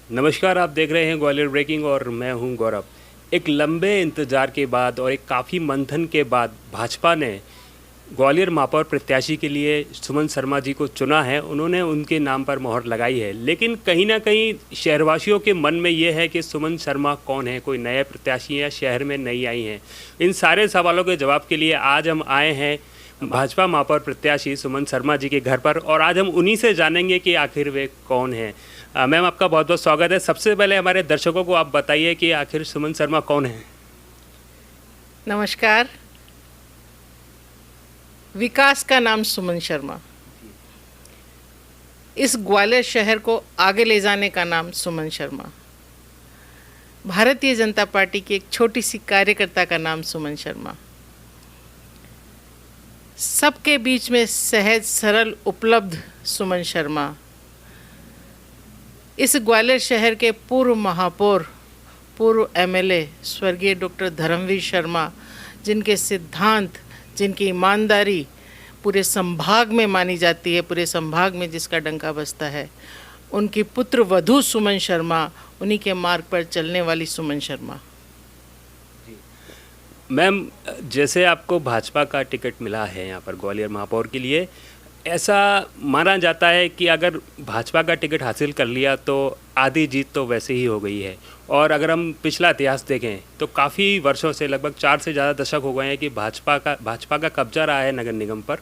नमस्कार, आप देख रहे हैं ग्वालियर ब्रेकिंग और मैं हूं गौरव। एक लंबे इंतज़ार के बाद और एक काफ़ी मंथन के बाद भाजपा ने ग्वालियर महापौर प्रत्याशी के लिए सुमन शर्मा जी को चुना है। उन्होंने उनके नाम पर मोहर लगाई है, लेकिन कहीं ना कहीं शहरवासियों के मन में ये है कि सुमन शर्मा कौन है, कोई नए प्रत्याशी या शहर में नई आई हैं। इन सारे सवालों के जवाब के लिए आज हम आए हैं भाजपा महापौर प्रत्याशी सुमन शर्मा जी के घर पर, और आज हम उन्हीं से जानेंगे कि आखिर वे कौन हैं। मैम, आपका बहुत बहुत स्वागत है। सबसे पहले हमारे दर्शकों को आप बताइए कि आखिर सुमन शर्मा कौन है। नमस्कार। विकास का नाम सुमन शर्मा, इस ग्वालियर शहर को आगे ले जाने का नाम सुमन शर्मा, भारतीय जनता पार्टी की एक छोटी सी कार्यकर्ता का नाम सुमन शर्मा, सबके बीच में सहज सरल उपलब्ध सुमन शर्मा, इस ग्वालियर शहर के पूर्व महापौर, पूर्व एमएलए स्वर्गीय डॉक्टर धर्मवीर शर्मा, जिनके सिद्धांत, जिनकी ईमानदारी पूरे संभाग में मानी जाती है, पूरे संभाग में जिसका डंका बजता है, उनकी पुत्र वधू सुमन शर्मा, उन्हीं के मार्ग पर चलने वाली सुमन शर्मा। मैम, जैसे आपको भाजपा का टिकट मिला है यहाँ पर ग्वालियर महापौर के लिए, ऐसा माना जाता है कि अगर भाजपा का टिकट हासिल कर लिया तो आधी जीत तो वैसे ही हो गई है। और अगर हम पिछला इतिहास देखें तो काफ़ी वर्षों से, लगभग 4 से ज़्यादा दशक हो गए हैं कि भाजपा का कब्जा रहा है नगर निगम पर।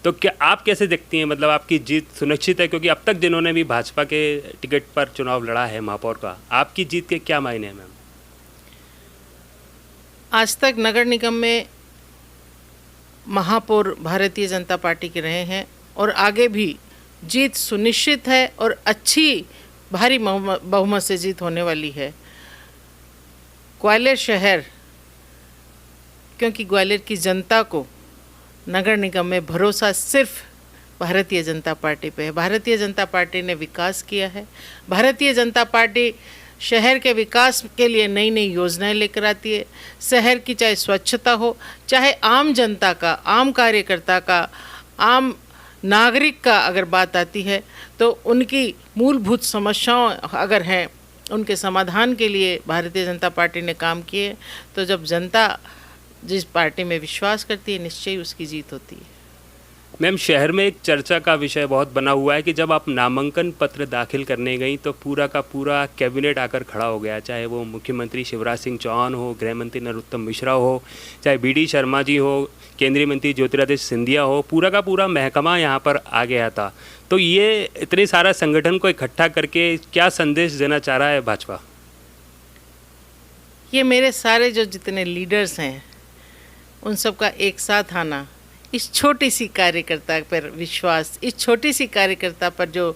तो क्या आप कैसे देखती हैं, मतलब आपकी जीत सुनिश्चित है? क्योंकि अब तक जिन्होंने भी भाजपा के टिकट पर चुनाव लड़ा है महापौर का, आपकी जीत के क्या मायने हैं मैम? आज तक नगर निगम में महापौर भारतीय जनता पार्टी के रहे हैं और आगे भी जीत सुनिश्चित है और अच्छी भारी बहुमत से जीत होने वाली है। ग्वालियर शहर, क्योंकि ग्वालियर की जनता को नगर निगम में भरोसा सिर्फ भारतीय जनता पार्टी पे है। भारतीय जनता पार्टी ने विकास किया है। भारतीय जनता पार्टी शहर के विकास के लिए नई नई योजनाएं लेकर आती है। शहर की चाहे स्वच्छता हो, चाहे आम जनता का, आम कार्यकर्ता का, आम नागरिक का अगर बात आती है तो उनकी मूलभूत समस्याओं अगर हैं, उनके समाधान के लिए भारतीय जनता पार्टी ने काम किए। तो जब जनता जिस पार्टी में विश्वास करती है, निश्चय ही उसकी जीत होती है। मैम, शहर में एक चर्चा का विषय बहुत बना हुआ है कि जब आप नामांकन पत्र दाखिल करने गई तो पूरा का पूरा कैबिनेट आकर खड़ा हो गया, चाहे वो मुख्यमंत्री शिवराज सिंह चौहान हो, गृह मंत्री नरोत्तम मिश्रा हो, चाहे बीडी शर्मा जी हो, केंद्रीय मंत्री ज्योतिरादित्य सिंधिया हो, पूरा का पूरा महकमा यहाँ पर आ गया था। तो ये इतने सारा संगठन को इकट्ठा करके क्या संदेश देना चाह रहा है भाजपा? ये मेरे सारे जो जितने लीडर्स हैं, उन सब का एक साथ आना, इस छोटी सी कार्यकर्ता पर विश्वास, इस छोटी सी कार्यकर्ता पर जो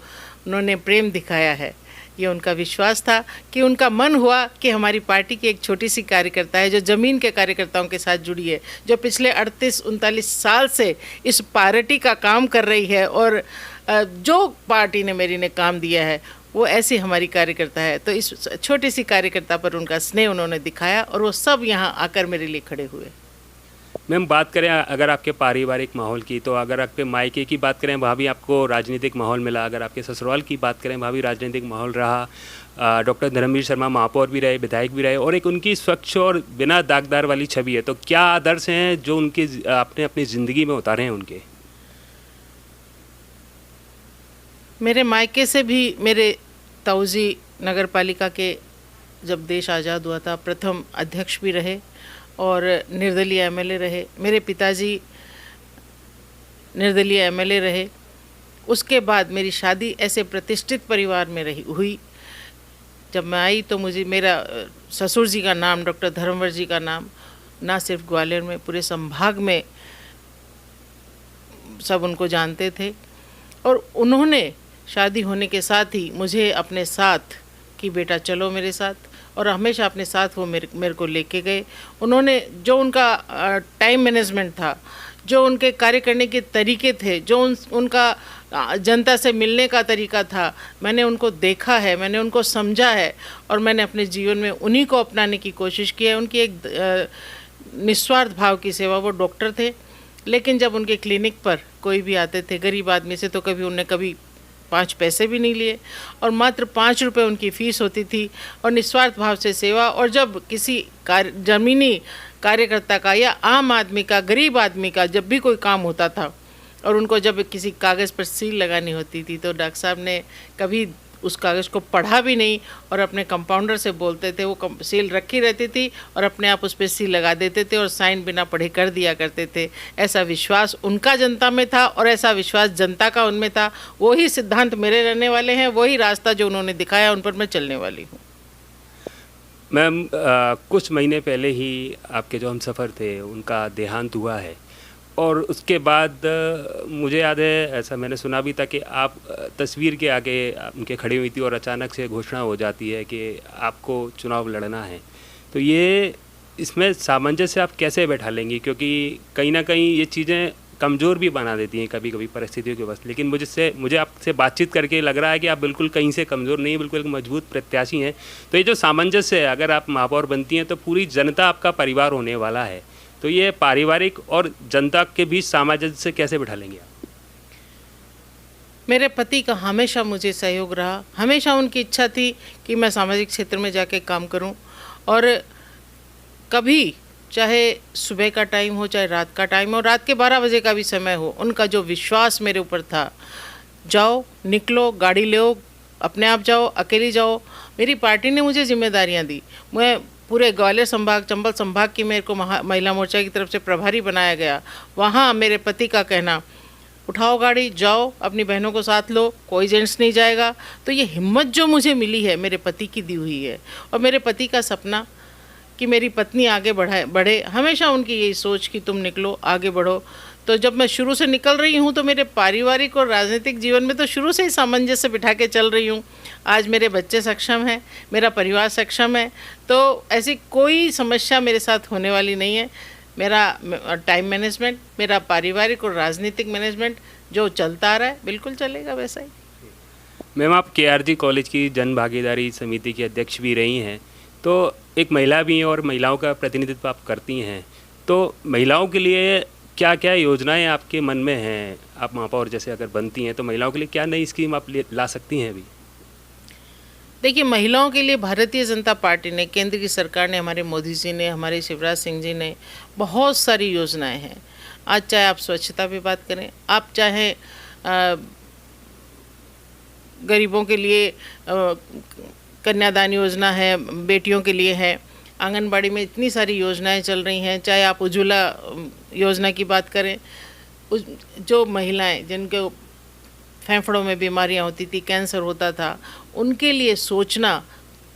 उन्होंने प्रेम दिखाया है, ये उनका विश्वास था कि उनका मन हुआ कि हमारी पार्टी की एक छोटी सी कार्यकर्ता है जो ज़मीन के कार्यकर्ताओं के साथ जुड़ी है, जो पिछले 38-39 साल से इस पार्टी का काम कर रही है, और जो पार्टी ने मेरी ने काम दिया है वो ऐसी हमारी कार्यकर्ता है। तो इस छोटी सी कार्यकर्ता पर उनका स्नेह उन्होंने दिखाया और वो सब यहाँ आकर मेरे लिए खड़े हुए। मैम, बात करें अगर आपके पारिवारिक माहौल की, तो अगर आपके मायके की बात करें वहाँ भी आपको राजनीतिक माहौल मिला, अगर आपके ससुराल की बात करें वहाँ भी राजनीतिक माहौल रहा। डॉक्टर धर्मवीर शर्मा महापौर भी रहे, विधायक भी रहे, और एक उनकी स्वच्छ और बिना दागदार वाली छवि है। तो क्या आदर्श हैं जो उनके आपने अपनी ज़िंदगी में उतारे हैं उनके? मेरे मायके से भी मेरे ताऊजी नगर पालिका के, जब देश आज़ाद हुआ था, प्रथम अध्यक्ष भी रहे और निर्दलीय एमएलए रहे। मेरे पिताजी निर्दलीय एमएलए रहे। उसके बाद मेरी शादी ऐसे प्रतिष्ठित परिवार में हुई। जब मैं आई तो मुझे मेरा ससुर जी का नाम, डॉक्टर धर्मवीर जी का नाम, ना सिर्फ ग्वालियर में, पूरे संभाग में सब उनको जानते थे। और उन्होंने शादी होने के साथ ही मुझे अपने साथ कि बेटा चलो मेरे साथ, और हमेशा अपने साथ वो मेरे को लेके गए। उन्होंने जो उनका टाइम मैनेजमेंट था, जो उनके कार्य करने के तरीके थे, जो उनका जनता से मिलने का तरीका था, मैंने उनको देखा है, मैंने उनको समझा है और मैंने अपने जीवन में उन्हीं को अपनाने की कोशिश की है। उनकी एक निस्वार्थ भाव की सेवा। वो डॉक्टर थे, लेकिन जब उनके क्लिनिक पर कोई भी आते थे गरीब आदमी से, तो कभी उन्हें कभी 5 पैसे भी नहीं लिए और मात्र 5 रुपये उनकी फ़ीस होती थी और निस्वार्थ भाव से सेवा। और जब किसी ज़मीनी कार्यकर्ता का या आम आदमी का, गरीब आदमी का जब भी कोई काम होता था और उनको जब किसी कागज़ पर सील लगानी होती थी तो डॉक्टर साहब ने कभी उस कागज़ को पढ़ा भी नहीं और अपने कंपाउंडर से बोलते थे, वो सील रखी रहती थी और अपने आप उस पर सील लगा देते थे और साइन बिना पढ़े कर दिया करते थे। ऐसा विश्वास उनका जनता में था और ऐसा विश्वास जनता का उनमें था। वही सिद्धांत मेरे रहने वाले हैं, वही रास्ता जो उन्होंने दिखाया उन पर मैं चलने वाली हूँ। मैम, कुछ महीने पहले ही आपके जो हमसफ़र थे उनका देहांत हुआ है और उसके बाद मुझे याद है, ऐसा मैंने सुना भी था कि आप तस्वीर के आगे उनके खड़ी हुई थी और अचानक से घोषणा हो जाती है कि आपको चुनाव लड़ना है। तो ये इसमें सामंजस्य आप कैसे बैठा लेंगी, क्योंकि कहीं ना कहीं ये चीज़ें कमज़ोर भी बना देती हैं कभी कभी परिस्थितियों के वश। लेकिन मुझे आपसे बातचीत करके लग रहा है कि आप बिल्कुल कहीं से कमज़ोर नहीं, बिल्कुल एक मजबूत प्रत्याशी हैं। तो ये जो सामंजस्य है, अगर आप महापौर बनती हैं तो पूरी जनता आपका परिवार होने वाला है, तो ये पारिवारिक और जनता के बीच सामंजस्य कैसे बिठा लेंगे आप? मेरे पति का हमेशा मुझे सहयोग रहा, हमेशा उनकी इच्छा थी कि मैं सामाजिक क्षेत्र में जाके काम करूं और कभी चाहे सुबह का टाइम हो, चाहे रात का टाइम हो, रात के 12 बजे का भी समय हो, उनका जो विश्वास मेरे ऊपर था, जाओ, निकलो, गाड़ी लो, अपने आप जाओ, अकेली जाओ। मेरी पार्टी ने मुझे जिम्मेदारियां दी। मैं पूरे ग्वालियर संभाग, चंबल संभाग की मेरे को महिला मोर्चा की तरफ से प्रभारी बनाया गया। वहाँ मेरे पति का कहना, उठाओ गाड़ी, जाओ, अपनी बहनों को साथ लो, कोई जेंट्स नहीं जाएगा। तो ये हिम्मत जो मुझे मिली है मेरे पति की दी हुई है। और मेरे पति का सपना कि मेरी पत्नी आगे बढ़े, हमेशा उनकी यही सोच कि तुम निकलो, आगे बढ़ो। तो जब मैं शुरू से निकल रही हूँ तो मेरे पारिवारिक और राजनीतिक जीवन में तो शुरू से ही सामंजस्य बिठा के चल रही हूँ। आज मेरे बच्चे सक्षम हैं, मेरा परिवार सक्षम है, तो ऐसी कोई समस्या मेरे साथ होने वाली नहीं है। मेरा टाइम मैनेजमेंट, मेरा पारिवारिक और राजनीतिक मैनेजमेंट जो चलता आ रहा है बिल्कुल चलेगा वैसा ही। मैम, आप केआरजी कॉलेज की जन भागीदारी समिति की अध्यक्ष भी रही हैं, तो एक महिला भी हैं और महिलाओं का प्रतिनिधित्व आप करती हैं। तो महिलाओं के लिए क्या क्या योजनाएं आपके मन में हैं? आप महापौर जैसे अगर बनती हैं तो महिलाओं के लिए क्या नई स्कीम आप ला सकती हैं अभी? देखिए, महिलाओं के लिए भारतीय जनता पार्टी ने, केंद्र की सरकार ने, हमारे मोदी जी ने, हमारे शिवराज सिंह जी ने बहुत सारी योजनाएं हैं। आज चाहे आप स्वच्छता पे बात करें, आप चाहे गरीबों के लिए कन्यादान योजना है, बेटियों के लिए है, आंगनबाड़ी में इतनी सारी योजनाएं चल रही हैं। चाहे आप उज्ज्वला योजना की बात करें, जो महिलाएं जिनके फेफड़ों में बीमारियां होती थी, कैंसर होता था, उनके लिए सोचना,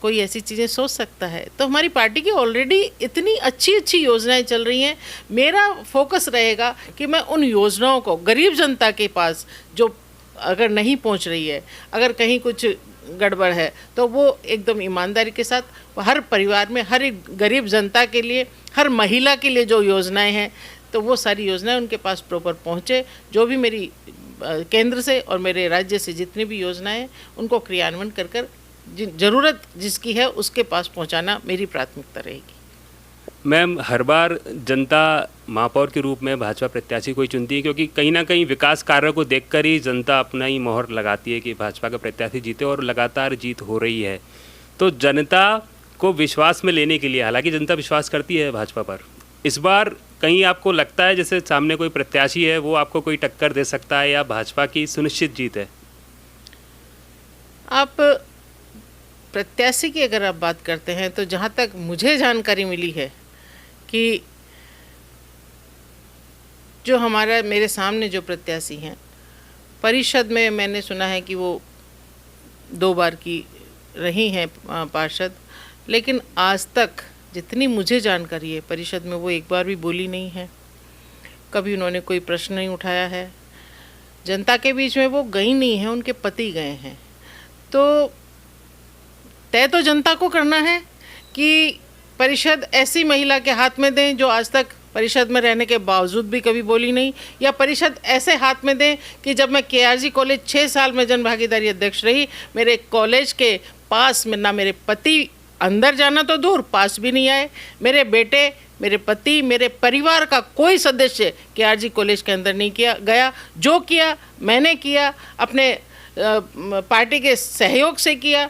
कोई ऐसी चीज़ें सोच सकता है। तो हमारी पार्टी की ऑलरेडी इतनी अच्छी अच्छी योजनाएं चल रही हैं। मेरा फोकस रहेगा कि मैं उन योजनाओं को गरीब जनता के पास, जो अगर नहीं पहुंच रही है, अगर कहीं कुछ गड़बड़ है, तो वो एकदम ईमानदारी के साथ हर परिवार में, हर एक गरीब जनता के लिए, हर महिला के लिए जो योजनाएं हैं, तो वो सारी योजनाएं उनके पास प्रॉपर पहुंचे। जो भी मेरी केंद्र से और मेरे राज्य से जितनी भी योजनाएं हैं, उनको क्रियान्वयन कर कर ज़रूरत जिसकी है उसके पास पहुंचाना मेरी प्राथमिकता रहेगी। मैम, हर बार जनता महापौर के रूप में भाजपा प्रत्याशी को ही चुनती है, क्योंकि कहीं ना कहीं विकास कार्यों को देखकर ही जनता अपना ही मोहर लगाती है कि भाजपा का प्रत्याशी जीते, और लगातार जीत हो रही है। तो जनता को विश्वास में लेने के लिए, हालांकि जनता विश्वास करती है भाजपा पर, इस बार कहीं आपको लगता है जैसे सामने कोई प्रत्याशी है वो आपको कोई टक्कर दे सकता है, या भाजपा की सुनिश्चित जीत है? आप प्रत्याशी की अगर आप बात करते हैं तो जहाँ तक मुझे जानकारी मिली है कि जो मेरे सामने जो प्रत्याशी हैं, परिषद में मैंने सुना है कि वो 2 बार की रही हैं पार्षद, लेकिन आज तक जितनी मुझे जानकारी है परिषद में वो एक बार भी बोली नहीं है। कभी उन्होंने कोई प्रश्न नहीं उठाया है। जनता के बीच में वो गई नहीं है, उनके पति गए हैं। तो तय तो जनता को करना है कि परिषद ऐसी महिला के हाथ में दें जो आज तक परिषद में रहने के बावजूद भी कभी बोली नहीं, या परिषद ऐसे हाथ में दें कि जब मैं केआरजी कॉलेज 6 साल में जन भागीदारी अध्यक्ष रही, मेरे कॉलेज के पास में ना मेरे पति अंदर जाना तो दूर, पास भी नहीं आए, मेरे बेटे, मेरे पति, मेरे परिवार का कोई सदस्य केआरजी कॉलेज के अंदर नहीं गया। जो किया मैंने किया, अपने पार्टी के सहयोग से किया।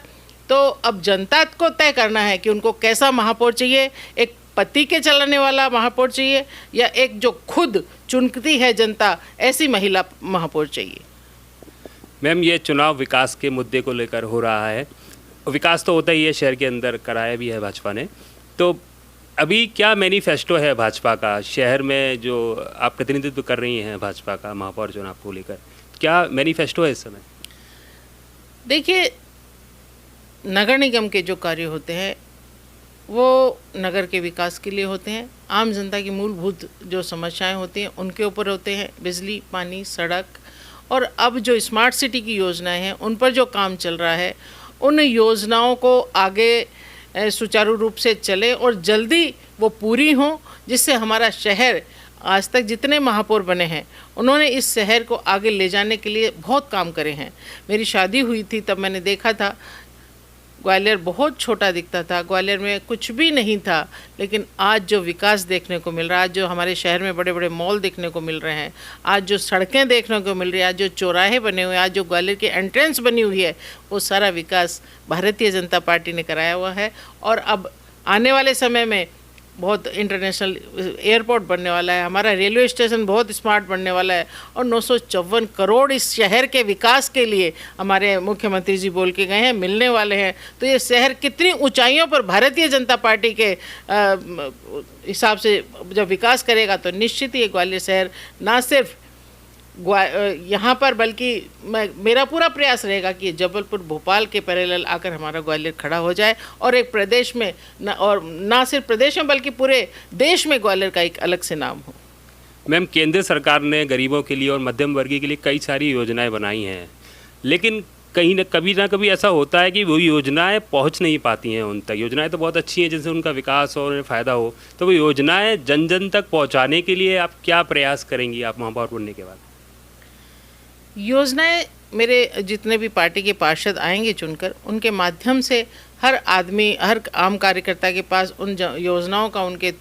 तो अब जनता को तय करना है कि उनको कैसा महापौर चाहिए, एक पति के चलाने वाला महापौर चाहिए या एक जो खुद चुनती है जनता ऐसी महिला महापौर चाहिए। मैम, ये चुनाव विकास के मुद्दे को लेकर हो रहा है। विकास तो होता ही है, शहर के अंदर कराया भी है भाजपा ने। तो अभी क्या मैनिफेस्टो है भाजपा का शहर में, जो आप प्रतिनिधित्व कर रही हैं भाजपा का महापौर चुनाव को लेकर, क्या मैनिफेस्टो है इस समय? देखिए, नगर निगम के जो कार्य होते हैं वो नगर के विकास के लिए होते हैं। आम जनता की मूलभूत जो समस्याएं होती हैं उनके ऊपर होते हैं, बिजली, पानी, सड़क। और अब जो स्मार्ट सिटी की योजनाएं हैं उन पर जो काम चल रहा है, उन योजनाओं को आगे सुचारू रूप से चले और जल्दी वो पूरी हों, जिससे हमारा शहर, आज तक जितने महापौर बने हैं उन्होंने इस शहर को आगे ले जाने के लिए बहुत काम करे हैं। मेरी शादी हुई थी तब मैंने देखा था ग्वालियर बहुत छोटा दिखता था, ग्वालियर में कुछ भी नहीं था, लेकिन आज जो विकास देखने को मिल रहा है, आज जो हमारे शहर में बड़े बड़े मॉल देखने को मिल रहे हैं, आज जो सड़कें देखने को मिल रही है, आज जो चौराहे बने हुए हैं, आज जो ग्वालियर की एंट्रेंस बनी हुई है, वो सारा विकास भारतीय जनता पार्टी ने कराया हुआ है। और अब आने वाले समय में बहुत इंटरनेशनल एयरपोर्ट बनने वाला है, हमारा रेलवे स्टेशन बहुत स्मार्ट बनने वाला है और 954 करोड़ इस शहर के विकास के लिए हमारे मुख्यमंत्री जी बोल के गए हैं, मिलने वाले हैं। तो ये शहर कितनी ऊंचाइयों पर भारतीय जनता पार्टी के हिसाब से जब विकास करेगा तो निश्चित ही ग्वालियर शहर ना सिर्फ यहाँ पर, बल्कि मेरा पूरा प्रयास रहेगा कि जबलपुर, भोपाल के पैरेलल आकर हमारा ग्वालियर खड़ा हो जाए और एक प्रदेश में और ना सिर्फ प्रदेश में बल्कि पूरे देश में ग्वालियर का एक अलग से नाम हो। मैम, केंद्र सरकार ने गरीबों के लिए और मध्यम वर्गीय के लिए कई सारी योजनाएं बनाई हैं, लेकिन कहीं ना कभी ऐसा होता है कि वो योजनाएं पहुंच नहीं पाती हैं उन तक। योजनाएं तो बहुत अच्छी हैं जिनसे उनका विकास और फ़ायदा हो, तो वो योजनाएं जन जन तक पहुंचाने के लिए आप क्या प्रयास करेंगी आप महापौर बनने के बाद? योजनाएं मेरे जितने भी पार्टी के पार्षद आएंगे चुनकर, उनके माध्यम से हर आदमी, हर आम कार्यकर्ता के पास उन योजनाओं का, उनके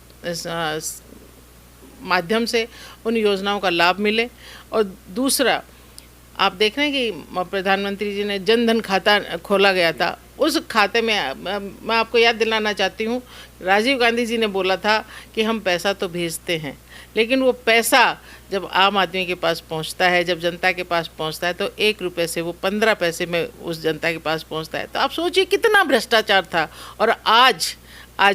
माध्यम से उन योजनाओं का लाभ मिले। और दूसरा, आप देख रहे हैं कि प्रधानमंत्री जी ने जन धन खाता खोला गया था, उस खाते में मैं आपको याद दिलाना चाहती हूँ, राजीव गांधी जी ने बोला था कि हम पैसा तो भेजते हैं, लेकिन वो पैसा जब आम आदमी के पास पहुंचता है, जब जनता के पास पहुंचता है, तो 1 रुपये से वो 15 पैसे में उस जनता के पास पहुंचता है। तो आप सोचिए कितना भ्रष्टाचार था। और आज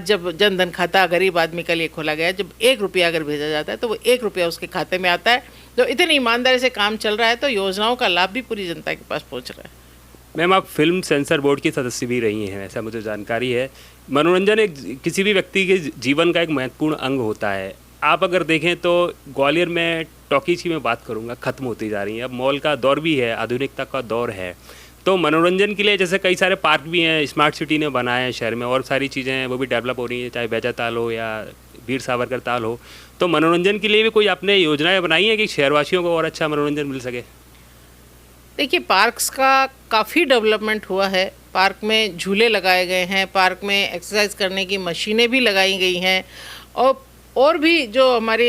जब जन धन खाता गरीब आदमी के लिए खोला गया, जब 1 रुपया अगर भेजा जाता है तो वो 1 रुपया उसके खाते में आता है। तो इतनी ईमानदारी से काम चल रहा है, तो योजनाओं का लाभ भी पूरी जनता के पास पहुँच रहा है। मैम, आप फिल्म सेंसर बोर्ड की सदस्य भी रही हैं, ऐसा मुझे जानकारी है। मनोरंजन एक किसी भी व्यक्ति के जीवन का एक महत्वपूर्ण अंग होता है। आप अगर देखें तो ग्वालियर में टॉकीज की मैं बात करूंगा, ख़त्म होती जा रही है। अब मॉल का दौर भी है, आधुनिकता का दौर है, तो मनोरंजन के लिए जैसे कई सारे पार्क भी हैं, स्मार्ट सिटी ने बनाए हैं शहर में, और सारी चीज़ें हैं वो भी डेवलप हो रही हैं, चाहे बैजा ताल हो या वीर सावरकर ताल हो। तो मनोरंजन के लिए भी कोई आपने योजनाएँ बनाई हैं कि शहरवासियों को और अच्छा मनोरंजन मिल सके? देखिए, पार्क्स का काफ़ी डेवलपमेंट हुआ है। पार्क में झूले लगाए गए हैं, पार्क में एक्सरसाइज करने की मशीनें भी लगाई गई हैं, और भी जो हमारे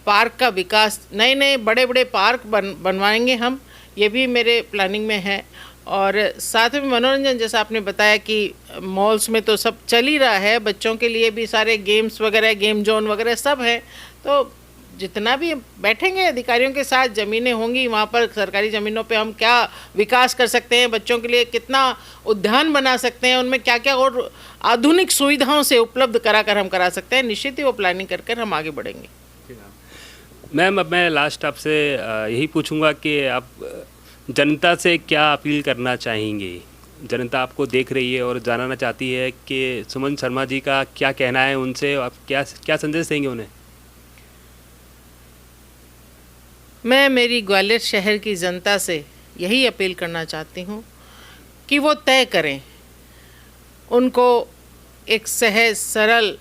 पार्क का विकास, नए नए बड़े बड़े पार्क बनवाएंगे हम, ये भी मेरे प्लानिंग में है। और साथ में मनोरंजन, जैसा आपने बताया कि मॉल्स में तो सब चल ही रहा है, बच्चों के लिए भी सारे गेम्स वगैरह, गेम जोन वगैरह सब है। तो जितना भी बैठेंगे अधिकारियों के साथ, ज़मीनें होंगी वहाँ पर, सरकारी ज़मीनों पे हम क्या विकास कर सकते हैं, बच्चों के लिए कितना उद्यान बना सकते हैं, उनमें क्या क्या और आधुनिक सुविधाओं से उपलब्ध कराकर हम करा सकते हैं, निश्चित ही वो प्लानिंग कर हम आगे बढ़ेंगे। मैम, अब मैं लास्ट आपसे यही पूछूंगा कि आप जनता से क्या अपील करना चाहेंगे? जनता आपको देख रही है और जानना चाहती है कि सुमन शर्मा जी का क्या कहना है, उनसे आप क्या संदेश देंगे उन्हें? मैं मेरी ग्वालियर शहर की जनता से यही अपील करना चाहती हूँ कि वो तय करें, उनको एक सहज सरल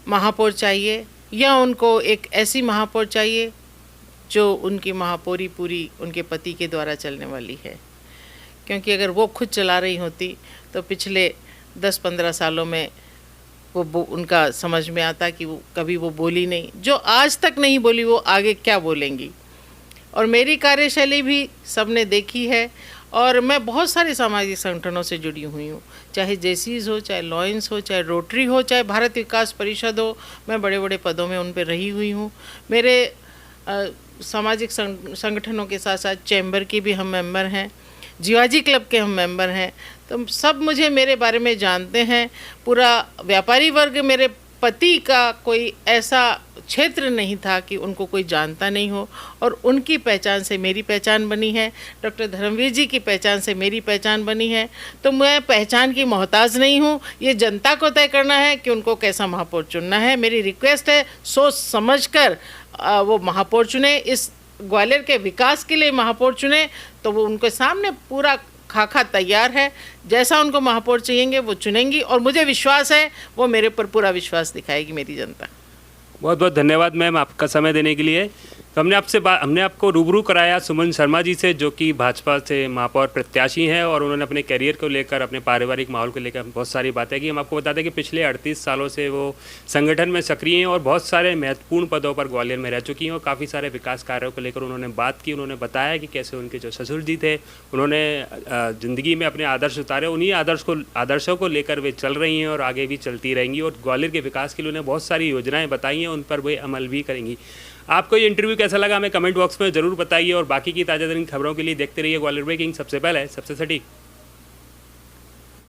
महापौर चाहिए या उनको एक ऐसी महापौर चाहिए जो उनकी महापौरी पूरी उनके पति के द्वारा चलने वाली है। क्योंकि अगर वो खुद चला रही होती तो पिछले 10-15 सालों में वो उनका समझ में आता कि वो कभी वो बोली नहीं, जो आज तक नहीं बोली वो आगे क्या बोलेंगी। और मेरी कार्यशैली भी सबने देखी है। और मैं बहुत सारे सामाजिक संगठनों से जुड़ी हुई हूँ, चाहे जेसीज हो, चाहे लॉयंस हो, चाहे रोटरी हो, चाहे भारत विकास परिषद हो। मैं बड़े बड़े पदों में उन पर रही हुई हूँ। मेरे सामाजिक संगठनों के साथ साथ चैम्बर के भी हम मेंबर हैं, जीवाजी क्लब के हम मेंबर हैं। तो सब मुझे मेरे बारे में जानते हैं। पूरा व्यापारी वर्ग, मेरे पति का कोई ऐसा क्षेत्र नहीं था कि उनको कोई जानता नहीं हो, और उनकी पहचान से मेरी पहचान बनी है। डॉक्टर धर्मवीर जी की पहचान से मेरी पहचान बनी है। तो मैं पहचान की मोहताज नहीं हूँ। ये जनता को तय करना है कि उनको कैसा महापौर चुनना है। मेरी रिक्वेस्ट है, सोच समझकर वो महापौर चुने, इस ग्वालियर के विकास के लिए महापौर चुने। तो वो उनके सामने पूरा खाका तैयार है, जैसा उनको महापौर चाहिएंगे वो चुनेंगी, और मुझे विश्वास है वो मेरे ऊपर पूरा विश्वास दिखाएगी मेरी जनता। बहुत बहुत धन्यवाद मैम आपका समय देने के लिए। तो हमने आपको रूबरू कराया सुमन शर्मा जी से, जो कि भाजपा से महापौर प्रत्याशी हैं, और उन्होंने अपने करियर को लेकर, अपने पारिवारिक माहौल को लेकर बहुत सारी बातें की। हम आपको बता दें कि पिछले 38 सालों से वो संगठन में सक्रिय हैं और बहुत सारे महत्वपूर्ण पदों पर ग्वालियर में रह चुकी हैं, और काफ़ी सारे विकास कार्यों को लेकर उन्होंने बात की। उन्होंने बताया कि कैसे उनके जो ससुर जी थे, उन्होंने ज़िंदगी में अपने आदर्श उतारे, उन्हीं आदर्शों को लेकर वे चल रही हैं और आगे भी चलती रहेंगी, और ग्वालियर के विकास के लिए उन्हें बहुत सारी योजनाएँ बताई हैं, उन पर वे अमल भी करेंगी। आपको ये इंटरव्यू कैसा लगा हमें कमेंट बॉक्स में ज़रूर बताइए, और बाकी की ताज़ा तरीन खबरों के लिए देखते रहिए ग्वालियर ब्रेकिंग, सबसे पहले सबसे सटीक।